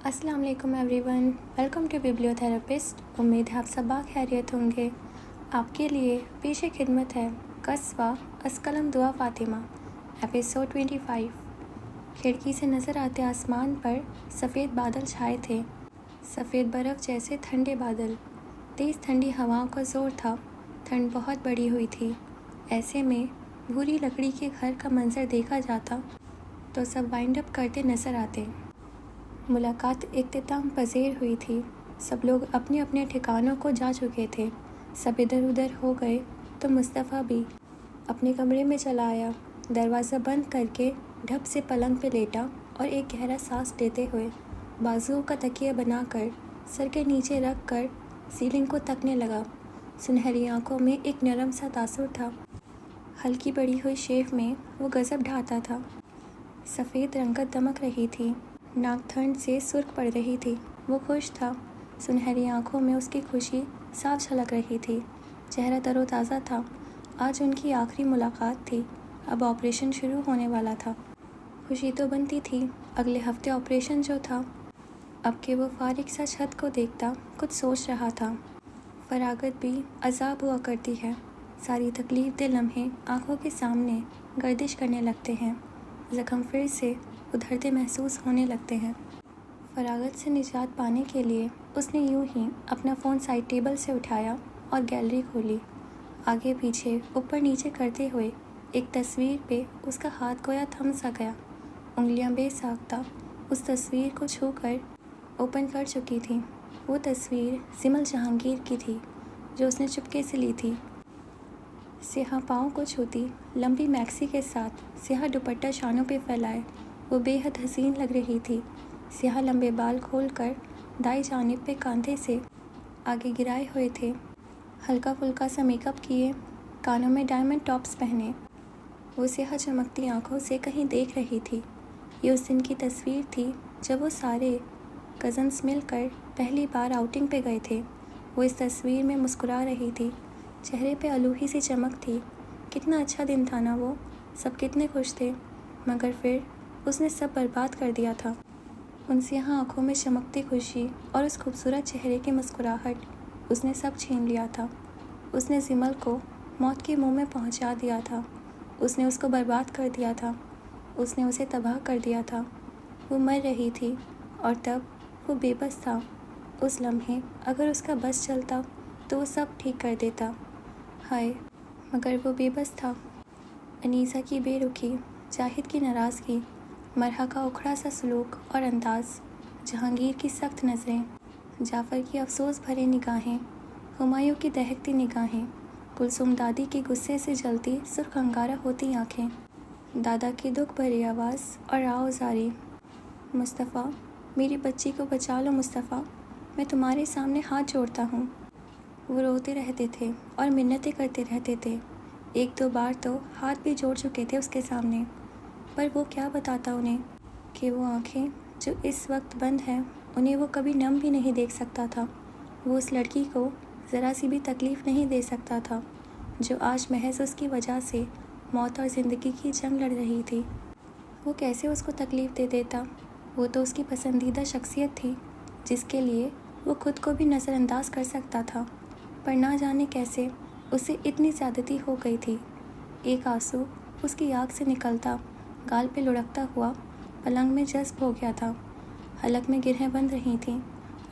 अस्सलाम वालेकुम everyone, welcome to बिब्लियोथेरेपिस्ट। उम्मीद है आप सब खैरियत होंगे। आपके लिए पेश खिदमत है कस्बा अस्कलम दुआ फ़ातिमा, एपिसोड 25। खिड़की से नज़र आते आसमान पर सफ़ेद बादल छाए थे, सफ़ेद बर्फ़ जैसे ठंडे बादल। तेज़ ठंडी हवाओं का ज़ोर था, ठंड बहुत बड़ी हुई थी। ऐसे में भूरी लकड़ी के घर का मंजर देखा जाता तो सब वाइंड अप करते नज़र आते। मुलाकात इख्तिताम पज़ीर हुई थी। सब लोग अपने अपने ठिकानों को जा चुके थे। सब इधर उधर हो गए तो मुस्तफ़ा भी अपने कमरे में चला आया। दरवाज़ा बंद करके ढप से पलंग पे लेटा और एक गहरा सांस लेते हुए बाजुओं का तकिया बनाकर सर के नीचे रख कर सीलिंग को तकने लगा। सुनहरी आंखों में एक नरम सा तासुर था। हल्की बड़ी हुई शेव में वो गज़ब ढाता था। सफ़ेद रंगत दमक रही थी, नाक ठंड से सुर्ख पड़ रही थी। वो खुश था, सुनहरी आंखों में उसकी खुशी साफ झलक रही थी। चेहरा तरोताज़ा था। आज उनकी आखिरी मुलाकात थी। अब ऑपरेशन शुरू होने वाला था। खुशी तो बनती थी, अगले हफ्ते ऑपरेशन जो था। अब के वो फारिग सा छत को देखता कुछ सोच रहा था। फरागत भी अजाब हुआ करती है। सारी तकलीफ दे लम्हे आँखों के सामने गर्दिश करने लगते हैं। ज़ख्म फिर से उधरते महसूस होने लगते हैं। फरागत से निजात पाने के लिए उसने यूं ही अपना फ़ोन साइड टेबल से उठाया और गैलरी खोली। आगे पीछे ऊपर नीचे करते हुए एक तस्वीर पे उसका हाथ गोया थम सा गया। उंगलियां बेसाख्ता उस तस्वीर को छू कर ओपन कर चुकी थी। वो तस्वीर सिमल जहांगीर की थी जो उसने चुपके से ली थी। स्याह पाँव को छूती लंबी मैक्सी के साथ स्याह दुपट्टा शानों पे फैलाए वो बेहद हसीन लग रही थी। स्याह लंबे बाल खोलकर दाई जानिब पे कांधे से आगे गिराए हुए थे। हल्का फुल्का सा मेकअप किए, कानों में डायमंड टॉप्स पहने वो स्याह चमकती आंखों से कहीं देख रही थी। ये उस दिन की तस्वीर थी जब वो सारे कज़न्स मिलकर पहली बार आउटिंग पे गए थे। वो इस तस्वीर में मुस्कुरा रही थी, चेहरे पे अलूही सी चमक थी। कितना अच्छा दिन था ना वो, सब कितने खुश थे। मगर फिर उसने सब बर्बाद कर दिया था। उनसे यहाँ आँखों में चमकती खुशी और उस खूबसूरत चेहरे की मुस्कुराहट, उसने सब छीन लिया था। उसने सिमल को मौत के मुंह में पहुँचा दिया था। उसने उसको बर्बाद कर दिया था। उसने उसे तबाह कर दिया था। वो मर रही थी और तब वो बेबस था। उस लम्हे अगर उसका बस चलता तो वो सब ठीक कर देता। हाय, मगर वो बेबस था। अनीसा की बेरुखी, जाहिद की नाराज़गी, मरहा का उखड़ा सा सलूक और अंदाज, जहांगीर की सख्त नज़रें, जाफ़र की अफसोस भरे निगाहें, हुमायूं की दहकती निगाहें, कुलसुम दादी की गुस्से से जलती सुर्ख अंगारा होती आँखें, दादा की दुख भरी आवाज़ और आवाज़ारी, मुस्तफ़ा, मेरी बच्ची को बचा लो मुस्तफ़ा, मैं तुम्हारे सामने हाथ जोड़ता हूँ। वो रोते रहते थे और मिन्नतें करते रहते थे। एक दो बार तो हाथ भी जोड़ चुके थे उसके सामने, पर वो क्या बताता उन्हें कि वो आँखें जो इस वक्त बंद हैं उन्हें वो कभी नम भी नहीं देख सकता था। वो उस लड़की को ज़रा सी भी तकलीफ़ नहीं दे सकता था जो आज महज उसकी वजह से मौत और ज़िंदगी की जंग लड़ रही थी। वो कैसे उसको तकलीफ़ दे देता? वो तो उसकी पसंदीदा शख्सियत थी जिसके लिए वो खुद को भी नज़रअंदाज कर सकता था, पर ना जाने कैसे उससे इतनी ज़्यादती हो गई थी। एक आंसू उसकी आँख से निकलता गाल पे लुढ़कता हुआ पलंग में जज्ब हो गया था। हलक में गिरहें बन रही थीं।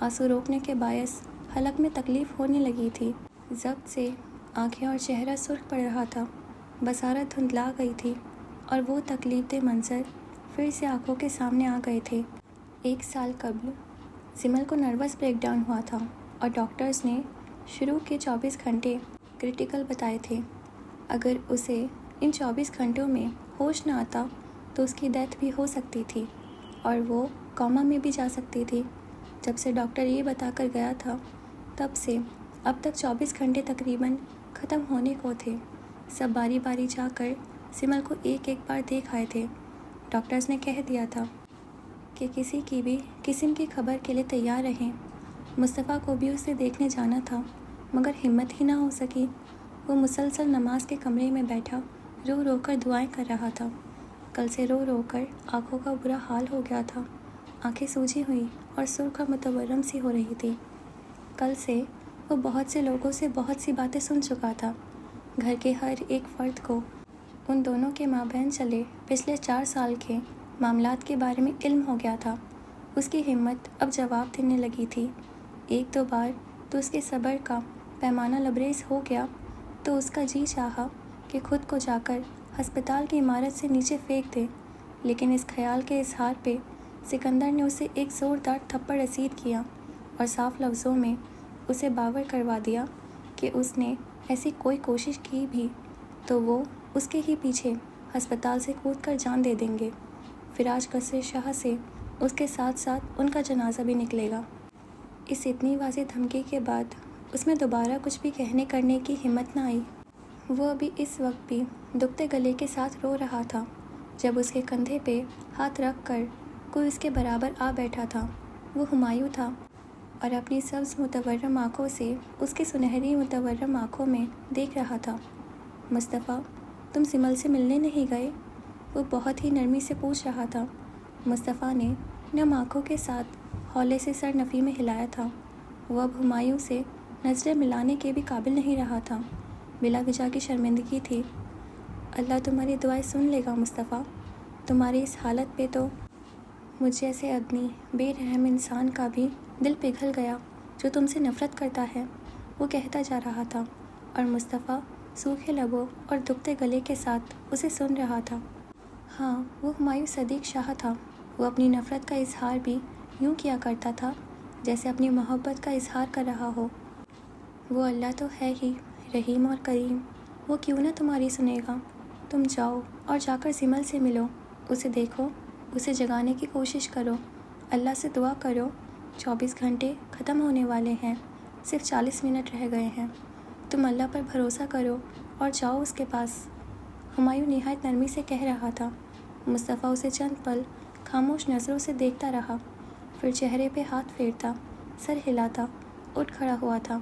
आंसू रोकने के बायस हलक में तकलीफ़ होने लगी थी। ज़ब्त से आंखें और चेहरा सुर्ख पड़ रहा था। बसारत धुंधला गई थी और वो तकलीफ दे मंजर फिर से आंखों के सामने आ गए थे। 1 साल कबल सिमल को नर्वस ब्रेकडाउन हुआ था और डॉक्टर्स ने शुरू के 24 घंटे क्रिटिकल बताए थे। अगर उसे इन 24 घंटों में होश न आता तो उसकी डेथ भी हो सकती थी और वो कोमा में भी जा सकती थी। जब से डॉक्टर ये बताकर गया था तब से अब तक 24 घंटे तकरीबन ख़त्म होने को थे। सब बारी बारी जाकर सिमल को एक एक बार देख आए थे। डॉक्टर्स ने कह दिया था कि किसी की भी किस्म की खबर के लिए तैयार रहें। मुस्तफ़ा को भी उसे देखने जाना था मगर हिम्मत ही ना हो सकी। वो मुसलसल नमाज के कमरे में बैठा रो कर दुआएं कर रहा था। कल से रो कर आंखों का बुरा हाल हो गया था آنکھیں سوجی ہوئی اور سرخ متورم سی ہو رہی تھی۔ کل سے وہ بہت سے لوگوں سے بہت سی باتیں سن چکا تھا۔ گھر کے ہر ایک فرد کو ان دونوں کے مابین چلے پچھلے 4 سال کے معاملات کے بارے میں علم ہو گیا تھا۔ اس کی ہمت اب جواب دینے لگی تھی۔ ایک دو بار تو اس کے صبر کا پیمانہ لبریز ہو گیا تو اس کا جی چاہا کہ خود کو جا کر ہسپتال کی عمارت سے نیچے پھینک دے، لیکن اس خیال کے اظہار پہ سکندر نے اسے ایک زوردار تھپڑ رسید کیا اور صاف لفظوں میں اسے باور کروا دیا کہ اس نے ایسی کوئی کوشش کی بھی تو وہ اس کے ہی پیچھے ہسپتال سے کود کر جان دے دیں گے۔ فراج قصر شاہ سے اس کے ساتھ ساتھ ان کا جنازہ بھی نکلے گا۔ اس اتنی واضح دھمکی کے بعد اس میں دوبارہ کچھ بھی کہنے کرنے کی ہمت نہ آئی۔ وہ ابھی اس وقت بھی دکھتے گلے کے ساتھ رو رہا تھا جب اس کے کندھے پہ ہاتھ رکھ کر کوئی اس کے برابر آ بیٹھا تھا۔ وہ ہمایوں تھا اور اپنی سبز متورم آنکھوں سے اس کی سنہری متورم آنکھوں میں دیکھ رہا تھا۔ مصطفیٰ، تم سمل سے ملنے نہیں گئے؟ وہ بہت ہی نرمی سے پوچھ رہا تھا۔ مصطفیٰ نے نم آنکھوں کے ساتھ ہولے سے سر نفی میں ہلایا تھا۔ وہ اب ہمایوں سے نظریں ملانے کے بھی قابل نہیں رہا تھا۔ بلا وجہ کی شرمندگی تھی۔ اللہ تمہاری دعائیں سن لے گا مصطفیٰ۔ تمہاری اس حالت پہ تو مجھ جیسے ادنی بے رحم انسان کا بھی دل پگھل گیا جو تم سے نفرت کرتا ہے، وہ کہتا جا رہا تھا، اور مصطفیٰ سوکھے لبوں اور دکھتے گلے کے ساتھ اسے سن رہا تھا۔ ہاں، وہ ہمایوں صدیق شاہ تھا۔ وہ اپنی نفرت کا اظہار بھی یوں کیا کرتا تھا جیسے اپنی محبت کا اظہار کر رہا ہو۔ وہ اللہ تو ہے ہی رحیم اور کریم، وہ کیوں نہ تمہاری سنے گا۔ تم جاؤ اور جا کر سمل سے ملو، اسے دیکھو، اسے جگانے کی کوشش کرو، اللہ سے دعا کرو۔ 24 گھنٹے ختم ہونے والے ہیں، صرف 40 منٹ رہ گئے ہیں۔ تم اللہ پر بھروسہ کرو اور جاؤ اس کے پاس۔ ہمایوں نہایت نرمی سے کہہ رہا تھا۔ مصطفیٰ اسے چند پل خاموش نظروں سے دیکھتا رہا، پھر چہرے پہ ہاتھ پھیرتا، سر ہلاتا، اٹھ کھڑا ہوا تھا۔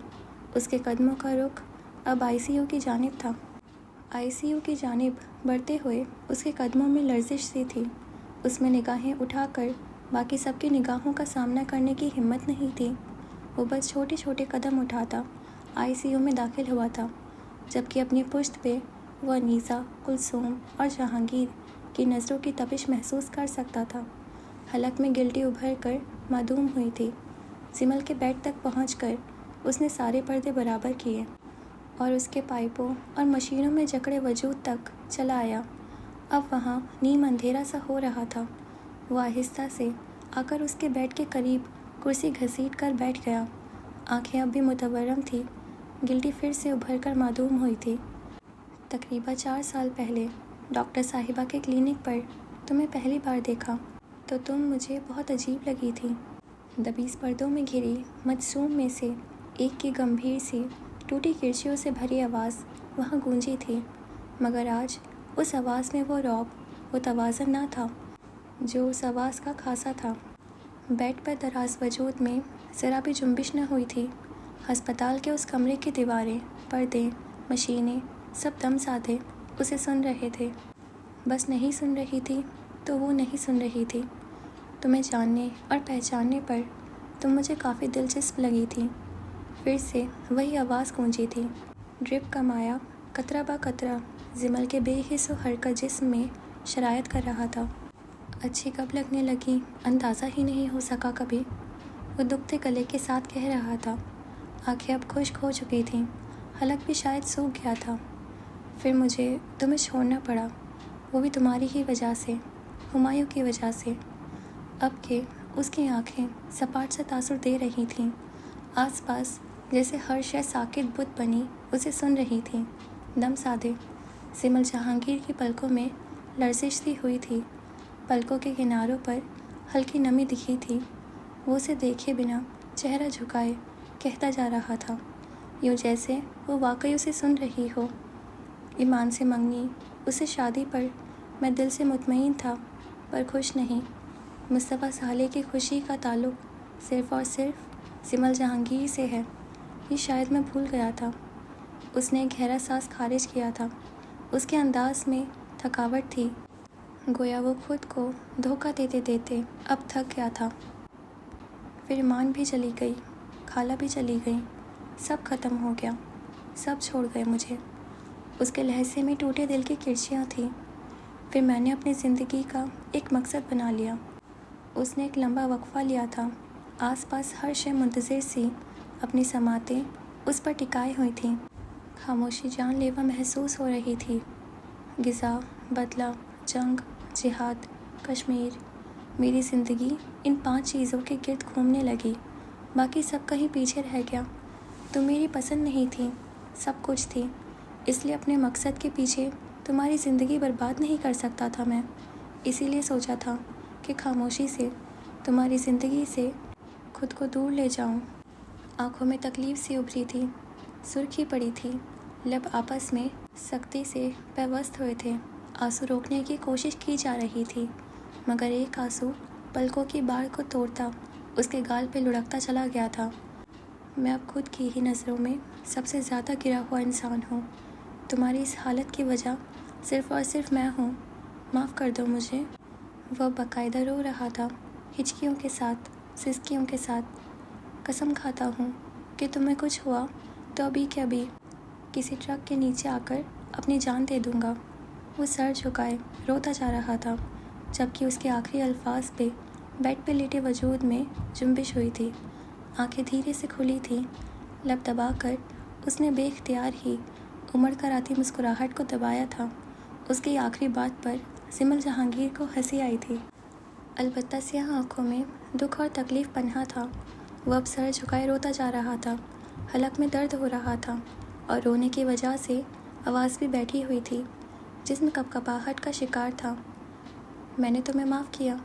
اس کے قدموں کا رخ اب ICU کی جانب تھا۔ ICU کی جانب بڑھتے ہوئے اس کے قدموں میں لرزش سی تھی۔ اس میں نگاہیں اٹھا کر باقی سب کی نگاہوں کا سامنا کرنے کی ہمت نہیں تھی۔ وہ بس چھوٹے چھوٹے قدم اٹھاتا ICU میں داخل ہوا تھا، جبکہ اپنی پشت پہ وہ انیسہ، کلثوم اور جہانگیر کی نظروں کی تپش محسوس کر سکتا تھا۔ حلق میں گلٹی ابھر کر معدوم ہوئی تھی۔ سمل کے بیڈ تک پہنچ کر اس نے سارے پردے برابر کیے اور اس کے پائپوں اور مشینوں میں جکڑے وجود تک چلا آیا۔ اب وہاں نیم اندھیرا سا ہو رہا تھا۔ وہ آہستہ سے آ کر اس کے بیڈ کے قریب کرسی گھسیٹ کر بیٹھ گیا۔ آنکھیں اب بھی متورم تھیں، گلٹی پھر سے ابھر کر معدوم ہوئی تھی۔ تقریباً 4 سال پہلے ڈاکٹر صاحبہ کے کلینک پر تمہیں پہلی بار دیکھا تو تم مجھے بہت عجیب لگی تھی۔ دبیس پردوں میں گھری مجسوم میں سے ایک کی گمبھیر سی ٹوٹی کرچیوں سے بھری آواز وہاں گونجی تھی، مگر آج اس آواز میں وہ رعب، وہ توازن نہ تھا جو اس آواز کا خاصا تھا۔ بیڈ پر دراز وجود میں ذرا بھی جنبش نہ ہوئی تھی۔ ہسپتال کے اس کمرے کی دیواریں، پردے، مشینیں سب دم سادھے اسے سن رہے تھے۔ بس نہیں سن رہی تھی تو وہ نہیں سن رہی تھی۔ تمہیں جاننے اور پہچاننے پر تم مجھے کافی دلچسپ لگی تھی۔ پھر سے وہی آواز گونجی تھی۔ ڈرپ کا مایا قطرہ با قطرہ زمل کے بے حس و حرکت جسم میں شرائط کر رہا تھا۔ اچھی کب لگنے لگی اندازہ ہی نہیں ہو سکا کبھی، وہ دکھتے گلے کے ساتھ کہہ رہا تھا۔ آنکھیں اب خشک ہو چکی تھیں، حلق بھی شاید سوکھ گیا تھا۔ پھر مجھے تمہیں چھوڑنا پڑا، وہ بھی تمہاری ہی وجہ سے، ہمایوں کی وجہ سے۔ اب کہ اس کی آنکھیں سپاٹ سے تاثر دے رہی تھیں، آس پاس جیسے ہر شے ساکت بت بنی اسے سن رہی تھی، دم سادھے۔ سمل جہانگیر کی پلکوں میں لرزش سی ہوئی تھی، پلکوں کے کناروں پر ہلکی نمی دکھی تھی۔ وہ اسے دیکھے بنا چہرہ جھکائے کہتا جا رہا تھا، یوں جیسے وہ واقعی اسے سن رہی ہو۔ ایمان سے منگنی اسے شادی پر میں دل سے مطمئن تھا پر خوش نہیں۔ مصطفیٰ سالے کی خوشی کا تعلق صرف اور صرف سمل جہانگیر سے ہے، یہ شاید میں بھول گیا تھا۔ اس نے ایک گہرا سانس خارج کیا تھا۔ اس کے انداز میں تھکاوٹ تھی गोया वो खुद को धोखा देते देते अब थक गया था। फिर मान भी चली गई, खाला भी चली गई, सब खत्म हो गया, सब छोड़ गए मुझे। उसके लहजे में टूटे दिल की किरचियाँ थीं। फिर मैंने अपनी ज़िंदगी का एक मकसद बना लिया। उसने एक लंबा वक्फा लिया था। आसपास हर शय मुंतज़िर सी अपनी समातें उस पर टिकाई हुई थीं। खामोशी जानलेवा महसूस हो रही थी। गिज़ा, बदला, जंग, जिहाद, कश्मीर, मेरी ज़िंदगी इन 5 चीज़ों के गिर्द घूमने लगी। बाकी सब कहीं पीछे रह गया। तुम मेरी पसंद नहीं थी, सब कुछ थी, इसलिए अपने मकसद के पीछे तुम्हारी ज़िंदगी बर्बाद नहीं कर सकता था मैं। इसीलिए सोचा था कि खामोशी से तुम्हारी ज़िंदगी से खुद को दूर ले जाऊं। आँखों में तकलीफ़ सी उभरी थी, सुर्खी पड़ी थी, लब आपस में सख्ती से पेवस्त हुए थे। आंसू रोकने की कोशिश की जा रही थी, मगर एक आंसू पलकों की बाड़ को तोड़ता उसके गाल पे लुढ़कता चला गया था। मैं अब खुद की ही नज़रों में सबसे ज़्यादा गिरा हुआ इंसान हूँ। तुम्हारी इस हालत की वजह सिर्फ़ और सिर्फ मैं हूँ। माफ़ कर दो मुझे। वह बाकायदा रो रहा था, हिचकियों के साथ, सिसकियों के साथ। कसम खाता हूँ कि तुम्हें कुछ हुआ तो अभी के अभी किसी ट्रक के नीचे आकर अपनी जान दे दूँगा। वो सर झुकाए रोता जा रहा था, जबकि उसके आखिरी अल्फाज पे बेड पे लेटे वजूद में जुम्बिश हुई थी। आंखें धीरे से खुली थीं, लब दबाकर उसने बेख्तियार ही उमड़ कर आती मुस्कुराहट को दबाया था। उसकी आखिरी बात पर सिमल जहांगीर को हंसी आई थी, अलबत्ता स्याह आंखों में दुख और तकलीफ़ पन्हा था। वह अब सर झुकाए रोता जा रहा था, हलक में दर्द हो रहा था और रोने की वजह से आवाज़ भी बैठी हुई थी, जिसमें कपकपाहट का शिकार था। मैंने तुम्हें माफ़ किया।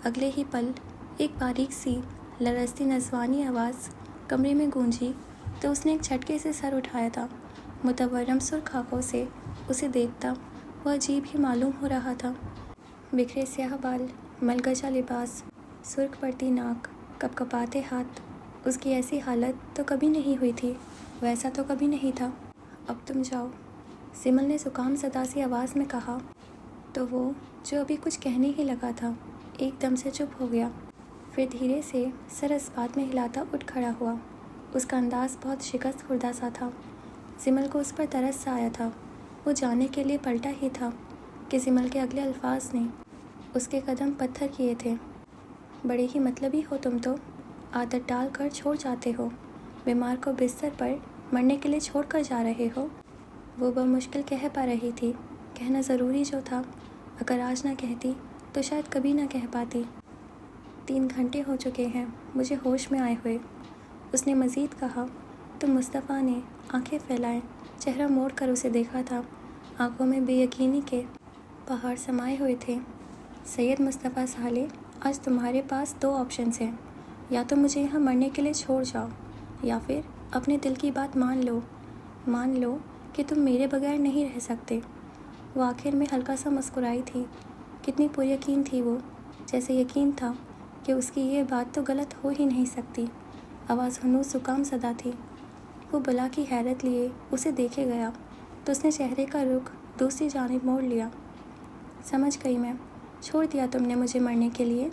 अगले ही पल एक बारीक सी लरजती नज़वानी आवाज़ कमरे में गूंजी तो उसने एक झटके से सर उठाया था। मुतवर्रम सुर्ख आँखों से उसे देखता वह अजीब ही मालूम हो रहा था। बिखरे स्याह बाल, मलगजा लिबास, सुर्ख पड़ती नाक, कपकपाते हाथ। उसकी ऐसी हालत तो कभी नहीं हुई थी, वैसा तो कभी नहीं था। अब तुम जाओ, सिमल ने ज़ुकाम ज़दा सी आवाज़ में कहा। तो वो जो अभी कुछ कहने ही लगा था, एकदम से चुप हो गया। फिर धीरे से सर इस बात में हिलाता उठ खड़ा हुआ। उसका अंदाज़ बहुत शिकस्त खुर्दा सा था। सिमल को उस पर तरस सा आया था। वो जाने के लिए पलटा ही था कि सिमल के अगले अल्फाज ने उसके कदम पत्थर किए थे। बड़े ही मतलबी हो तुम तो, आदत डाल कर छोड़ जाते हो, बीमार को बिस्तर पर मरने के लिए छोड़ कर जा रहे हो। वो बमुश्किल कह पा रही थी, कहना ज़रूरी जो था, अगर आज ना कहती तो शायद कभी ना कह पाती। 3 घंटे हो चुके हैं मुझे होश में आए हुए, उसने मज़ीद कहा। तो मुस्तफ़ा ने आंखें फैलाए चेहरा मोड़ कर उसे देखा था। आंखों में बेयकीनी के पहाड़ समाये हुए थे। सैयद मुस्तफ़ा साले, आज तुम्हारे पास 2 ऑप्शंस हैं, या तो मुझे यहाँ मरने के लिए छोड़ जाओ, या फिर अपने दिल की बात मान लो कि तुम मेरे बगैर नहीं रह सकते। वो आखिर में हल्का सा मुस्कुराई थी। कितनी पुरयकीन थी वो, जैसे यकीन था कि उसकी ये बात तो गलत हो ही नहीं सकती। आवाज़ हनूस ज़ुकाम ज़दा थी। वो बला की हैरत लिए उसे देखे गया तो उसने चेहरे का रुख दूसरी जानिब मोड़ लिया। समझ गई मैं, छोड़ दिया तुमने मुझे मरने के लिए,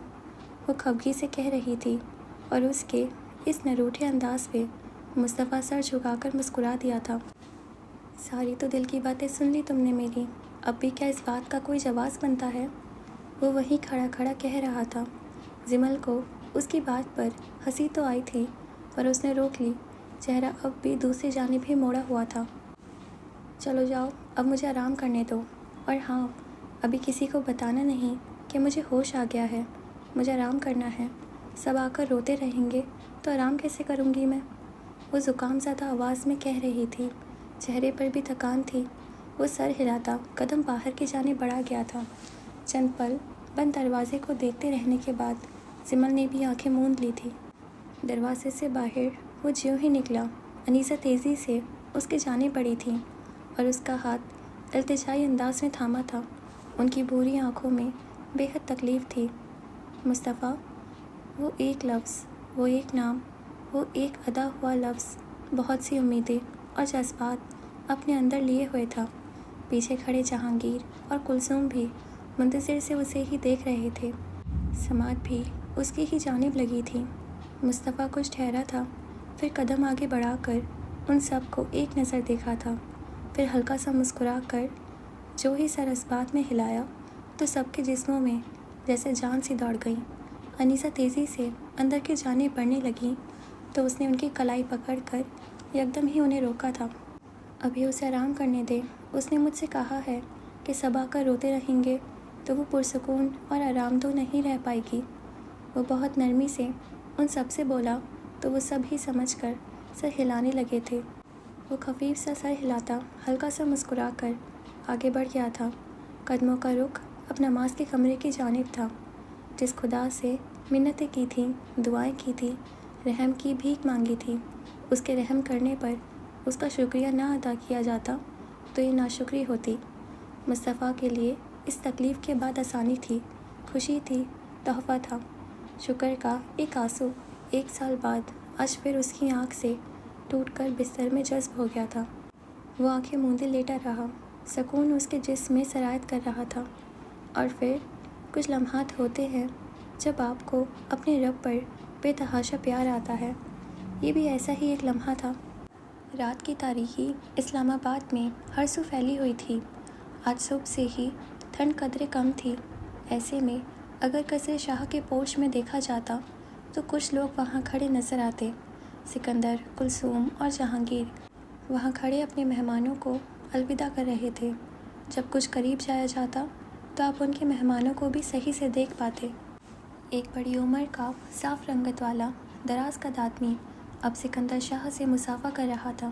वो खफगी से कह रही थी और उसके इस नरूठे अंदाज पे मुस्तफ़ा सर झुकाकर मुस्कुरा दिया था। सारी तो दिल की बातें सुन ली तुमने मेरी, अब भी क्या इस बात का कोई जवाब बनता है? वो वहीं खड़ा खड़ा कह रहा था। जिमल को उसकी बात पर हंसी तो आई थी, पर उसने रोक ली। चेहरा अब भी दूसरी जानिब ही मोड़ा हुआ था। चलो जाओ, अब मुझे आराम करने दो, और हाँ, अभी किसी को बताना नहीं कि मुझे होश आ गया है, मुझे आराम करना है। सब आकर रोते रहेंगे तो आराम कैसे करूँगी मैं? वो ज़ुकाम ज़्यादा आवाज़ में कह रही थी, चेहरे पर भी थकान थी। वो सर हिलाता कदम बाहर की जानिब बढ़ा गया था। चंद पल बंद दरवाजे को देखते रहने के बाद सिमल ने भी आंखें मूंद ली थी। दरवाजे से बाहर वो ज्यों ही निकला, अनीसा तेज़ी से उसके जाने पड़ी थी और उसका हाथ इल्तिजाई अंदाज में थामा था। उनकी बुरी आंखों में बेहद तकलीफ़ थी। मुस्तफ़ा, वो एक लफ्ज़, वो एक नाम, वो एक अदा हुआ लफ्ज़ बहुत सी उम्मीदें और जज्बात अपने अंदर लिए हुए था। पीछे खड़े जहांगीर और कुलसूम भी منتظر سے اسے ہی دیکھ رہے تھے۔ سماعت بھی اس کی ہی جانب لگی تھی۔ مصطفیٰ کچھ ٹھہرا تھا، پھر قدم آگے بڑھا کر ان سب کو ایک نظر دیکھا تھا، پھر ہلکا سا مسکرا کر جو ہی سر اس بات میں ہلایا تو سب کے جسموں میں جیسے جان سی دوڑ گئی۔ انیسہ تیزی سے اندر کی جانب بڑھنے لگی تو اس نے ان کی کلائی پکڑ کر یکدم ہی انہیں روکا تھا۔ ابھی اسے آرام کرنے دے، اس نے مجھ سے کہا ہے کہ سب آ کر روتے رہیں گے تو وہ پرسکون اور آرام دہ نہیں رہ پائے گی۔ وہ بہت نرمی سے ان سب سے بولا تو وہ سب ہی سمجھ کر سر ہلانے لگے تھے۔ وہ خفیف سا سر ہلاتا ہلکا سا مسکرا کر آگے بڑھ گیا تھا۔ قدموں کا رخ اب نماز کے کمرے کی جانب تھا۔ جس خدا سے منتیں کی تھیں، دعائیں کی تھیں، رحم کی بھیک مانگی تھی، اس کے رحم کرنے پر اس کا شکریہ نہ ادا کیا جاتا تو یہ ناشکری ہوتی۔ مصطفیٰ کے لیے اس تکلیف کے بعد آسانی تھی، خوشی تھی، تحفہ تھا۔ شکر کا ایک آنسو 1 سال بعد آج پھر اس کی آنکھ سے ٹوٹ کر بستر میں جذب ہو گیا تھا۔ وہ آنکھیں موندے لیٹا رہا، سکون اس کے جسم میں سرایت کر رہا تھا۔ اور پھر کچھ لمحات ہوتے ہیں جب آپ کو اپنے رب پر بے تحاشا پیار آتا ہے۔ یہ بھی ایسا ہی ایک لمحہ تھا۔ رات کی تاریکی اسلام آباد میں ہر سو پھیلی ہوئی تھی۔ آج صبح سے ہی ٹھنڈ قدرے کم تھی۔ ایسے میں اگر قصر شاہ کے پورچ میں دیکھا جاتا تو کچھ لوگ وہاں کھڑے نظر آتے۔ سکندر، کلثوم اور جہانگیر وہاں کھڑے اپنے مہمانوں کو الوداع کر رہے تھے۔ جب کچھ قریب جایا جاتا تو آپ ان کے مہمانوں کو بھی صحیح سے دیکھ پاتے۔ ایک بڑی عمر کا صاف رنگت والا دراز قد آدمی اب سکندر شاہ سے مصافحہ کر رہا تھا۔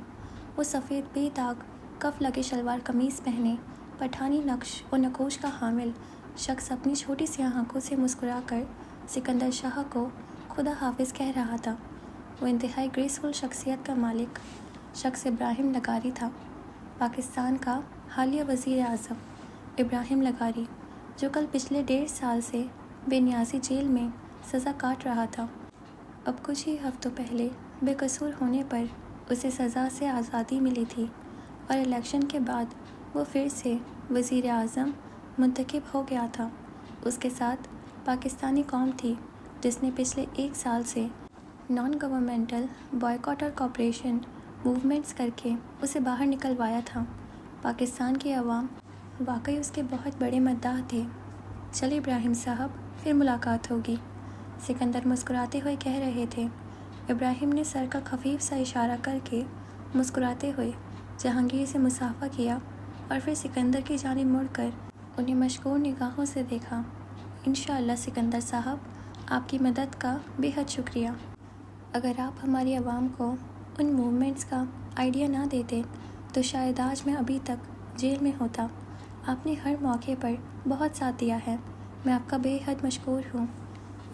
وہ سفید بے داغ کف لگے شلوار قمیص پہنے پٹھانی نقش و نقوش کا حامل شخص اپنی چھوٹی سی آنکھوں سے مسکرا کر سکندر شاہ کو خدا حافظ کہہ رہا تھا۔ وہ انتہائی گریسفل شخصیت کا مالک شخص ابراہیم لغاری تھا، پاکستان کا حالیہ وزیر اعظم ابراہیم لغاری، جو کل پچھلے 1.5 سال سے بے نیازی جیل میں سزا کاٹ رہا تھا۔ اب کچھ ہی ہفتوں پہلے بے قصور ہونے پر اسے سزا سے آزادی ملی تھی اور الیکشن کے بعد وہ پھر سے وزیر اعظم منتخب ہو گیا تھا۔ اس کے ساتھ پاکستانی قوم تھی جس نے پچھلے 1 سال سے نان گورنمنٹل بائیکاٹ اور کوآپریشن موومنٹس کر کے اسے باہر نکلوایا تھا۔ پاکستان کے عوام واقعی اس کے بہت بڑے مداح تھے۔ چل ابراہیم صاحب، پھر ملاقات ہوگی، سکندر مسکراتے ہوئے کہہ رہے تھے۔ ابراہیم نے سر کا خفیف سا اشارہ کر کے مسکراتے ہوئے جہانگیر سے مصافحہ کیا اور پھر سکندر کی جانب مڑ کر انہیں مشکور نگاہوں سے دیکھا۔ انشاءاللہ سکندر صاحب، آپ کی مدد کا بے حد شکریہ۔ اگر آپ ہماری عوام کو ان موومنٹس کا آئیڈیا نہ دیتے تو شاید آج میں ابھی تک جیل میں ہوتا۔ آپ نے ہر موقع پر بہت ساتھ دیا ہے، میں آپ کا بے حد مشکور ہوں،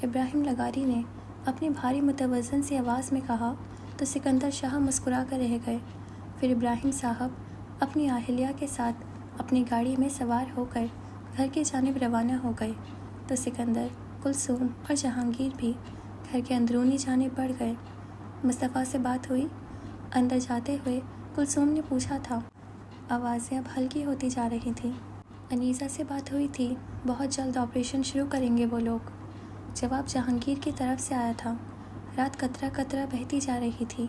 ابراہیم لغاری نے اپنی بھاری متوازن سی آواز میں کہا تو سکندر شاہ مسکرا کر رہ گئے۔ پھر ابراہیم صاحب اپنی اہلیہ کے ساتھ اپنی گاڑی میں سوار ہو کر گھر کی جانب روانہ ہو گئے تو سکندر، کلثوم اور جہانگیر بھی گھر کے اندرونی جانب بڑھ گئے۔ مصطفیٰ سے بات ہوئی؟ اندر جاتے ہوئے کلثوم نے پوچھا تھا۔ آوازیں اب ہلکی ہوتی جا رہی تھیں۔ انیسہ سے بات ہوئی تھی، بہت جلد آپریشن شروع کریں گے وہ لوگ۔ جواب جہانگیر کی طرف سے آیا تھا۔ رات قطرہ قطرہ بہتی جا رہی تھی۔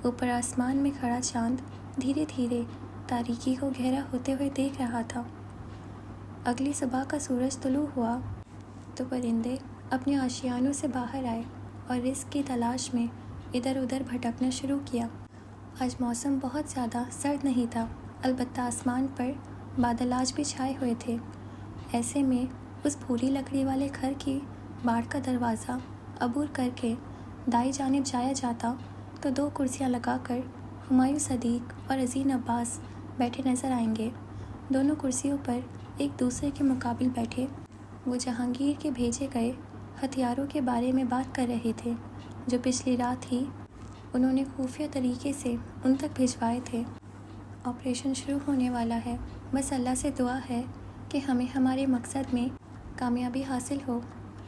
اوپر آسمان میں کھڑا چاند دھیرے دھیرے تاریکی کو گہرا ہوتے ہوئے دیکھ رہا تھا۔ اگلی صبح کا سورج طلوع ہوا تو پرندے اپنے آشیانوں سے باہر آئے اور رزق کی تلاش میں ادھر ادھر بھٹکنا شروع کیا۔ آج موسم بہت زیادہ سرد نہیں تھا، البتہ آسمان پر بادل آج بھی چھائے ہوئے تھے۔ ایسے میں اس بھوری لکڑی والے گھر کی باڑ کا دروازہ عبور کر کے دائیں جانب جایا جاتا تو 2 کرسیاں لگا کر ہمایوں صدیق اور عظیم عباس بیٹھے نظر آئیں گے۔ دونوں کرسیوں پر ایک دوسرے کے مقابل بیٹھے وہ جہانگیر کے بھیجے گئے ہتھیاروں کے بارے میں بات کر رہے تھے جو پچھلی رات ہی انہوں نے خفیہ طریقے سے ان تک بھجوائے تھے۔ آپریشن شروع ہونے والا ہے، بس اللہ سے دعا ہے کہ ہمیں ہمارے مقصد میں کامیابی حاصل ہو۔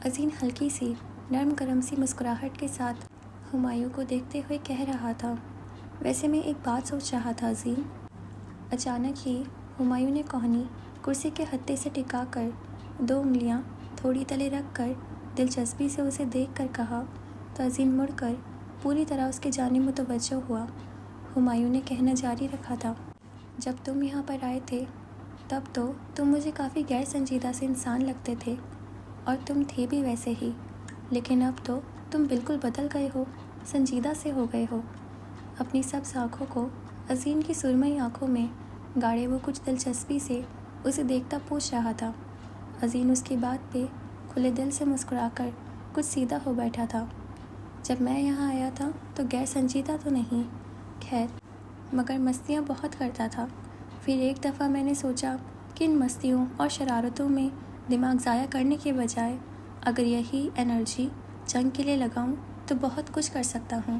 عظیم ہلکی سی نرم گرم سی مسکراہٹ کے ساتھ ہمایوں کو دیکھتے ہوئے کہہ رہا تھا۔ ویسے میں ایک بات سوچ رہا تھا عظیم۔ اچانک ہی ہمایوں نے کوہنی کرسی کے ہتھے سے ٹکا کر 2 उंगलियां थोड़ी तले रख कर दिलचस्पी से उसे देख कर कहा तो अजीम मुड़ कर पूरी तरह उसके जानिब मुतवज्जो हुआ। हुमायूं ने कहना जारी रखा था, जब तुम यहाँ पर आए थे तब तो तुम मुझे काफ़ी गैर संजीदा से इंसान लगते थे, और तुम थे भी वैसे ही, लेकिन अब तो तुम बिल्कुल बदल गए हो, संजीदा से हो गए हो। अपनी सब्ज़ आँखों को अजीम की सुरमई आँखों में गाड़े वो कुछ दिलचस्पी से उसे देखता पूछ रहा था। अजीम उसकी बात पे खुले दिल से मुस्कुराकर कुछ सीधा हो बैठा था। जब मैं यहाँ आया था तो गैर संजीदा तो नहीं, खैर, मगर मस्तियाँ बहुत करता था। फिर एक दफ़ा मैंने सोचा कि इन मस्तियों और शरारतों में दिमाग ज़ाया करने के बजाय अगर यही एनर्जी जंग के लिए लगाऊं तो बहुत कुछ कर सकता हूं।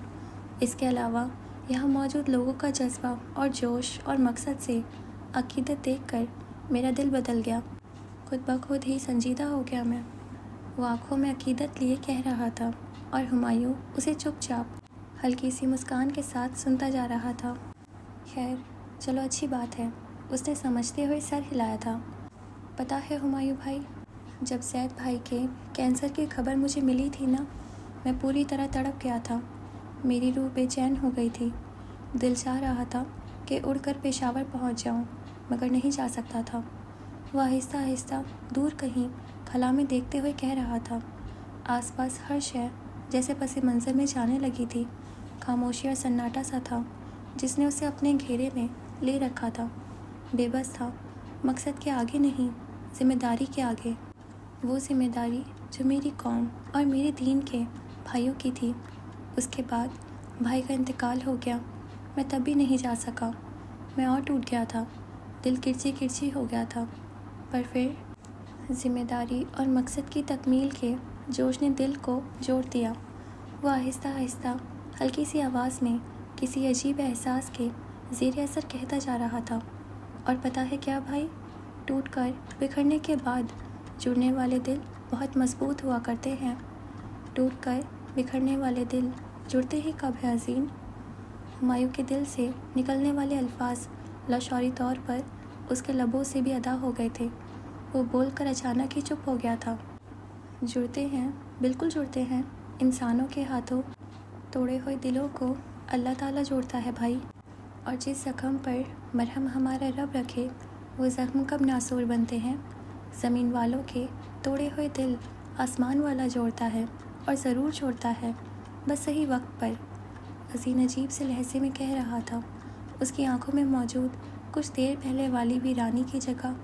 इसके अलावा यहाँ मौजूद लोगों का जज्बा और जोश और मकसद से अकीदत देखकर मेरा दिल बदल गया। खुद ब खुद ही संजीदा हो गया मैं। वो आंखों में अकीदत लिए कह रहा था और हुमायूं उसे चुपचाप हल्की सी मुस्कान के साथ सुनता जा रहा था। खैर, चलो अच्छी बात है, उसने समझते हुए सर हिलाया था। पता है हुमायूं भाई, जब सैद भाई के कैंसर की खबर मुझे मिली थी ना, मैं पूरी तरह तड़प गया था। मेरी रूह बेचैन हो गई थी। दिल चाह रहा था कि उड़कर पेशावर पहुंच जाऊं, मगर नहीं जा सकता था। वह आहिस्ता आहिस्ता दूर कहीं खला में देखते हुए कह रहा था। आसपास हर शय जैसे पस मंज़र में जाने लगी थी। खामोशी और सन्नाटा सा था जिसने उसे अपने घेरे में ले रखा था। बेबस था, मकसद के आगे नहीं, जिम्मेदारी के आगे। वो जिम्मेदारी जो मेरी कौम और मेरे दीन के भाइयों की थी। उसके बाद भाई का इंतकाल हो गया। मैं तब भी नहीं जा सका। मैं और टूट गया था, दिल किरची किरची हो गया था। पर फिर जिम्मेदारी और मकसद की तकमील के जोश ने दिल को जोड़ दिया। वो आहिस्ता आहिस्ता हल्की सी आवाज़ में किसी अजीब एहसास के ज़ेर असर कहता जा रहा था। और पता है क्या भाई, टूट कर बिखरने के बाद जुड़ने वाले दिल बहुत मजबूत हुआ करते हैं। टूट कर बिखरने वाले दिल जुड़ते ही कब है अजीम? हुमायूं के दिल से निकलने वाले अल्फाज लाशौरी तौर पर उसके लबों से भी अदा हो गए थे। वो बोलकर अचानक ही चुप हो गया था। जुड़ते हैं, बिल्कुल जुड़ते हैं। इंसानों के हाथों तोड़े हुए दिलों को अल्लाह ताला जोड़ता है भाई। और जिस ज़ख्म पर मरहम हमारा रब रखे, वो ज़ख्म कब नासूर बनते हैं। ज़मीन वालों के तोड़े हुए दिल आसमान वाला जोड़ता है, और ज़रूर जोड़ता है, बस सही वक्त पर। अजीम अजीब से लहजे में कह रहा था। उसकी आंखों में मौजूद कुछ देर पहले वाली वीरानी की जगह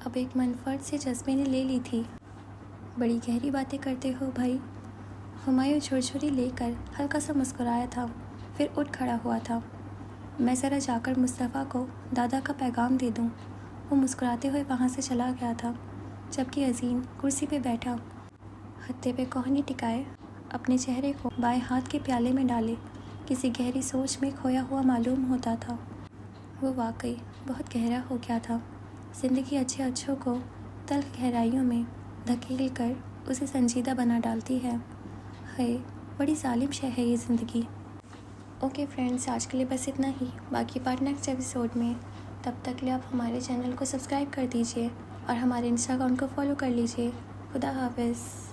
अब एक मनफरद से जज्बे ने ले ली थी। बड़ी गहरी बातें करते हो भाई। हुमायूं छुरछुरी लेकर हल्का सा मुस्कुराया था, फिर उठ खड़ा हुआ था। मैं ज़रा जाकर मुस्तफ़ा को दादा का पैगाम दे दूं। वो मुस्कुराते हुए वहाँ से चला गया था, जबकि अजीम कुर्सी पे बैठा, हत्थे पे कोहनी टिकाए, अपने चेहरे को बाएं हाथ के प्याले में डाले किसी गहरी सोच में खोया हुआ मालूम होता था। वो वाकई बहुत गहरा हो गया था। ज़िंदगी अच्छे अच्छों को तल्ख गहराइयों में धकेल कर उसे संजीदा बना डालती है। है बड़ी जालिम शय है ये ज़िंदगी। ओके फ्रेंड्स, आज के लिए बस इतना ही। बाकी पार्ट नेक्स्ट एपिसोड में। तब तक लिए आप हमारे चैनल को सब्सक्राइब कर दीजिए और हमारे इंस्टाग्राम को फॉलो कर लीजिए। खुदा हाफिज़।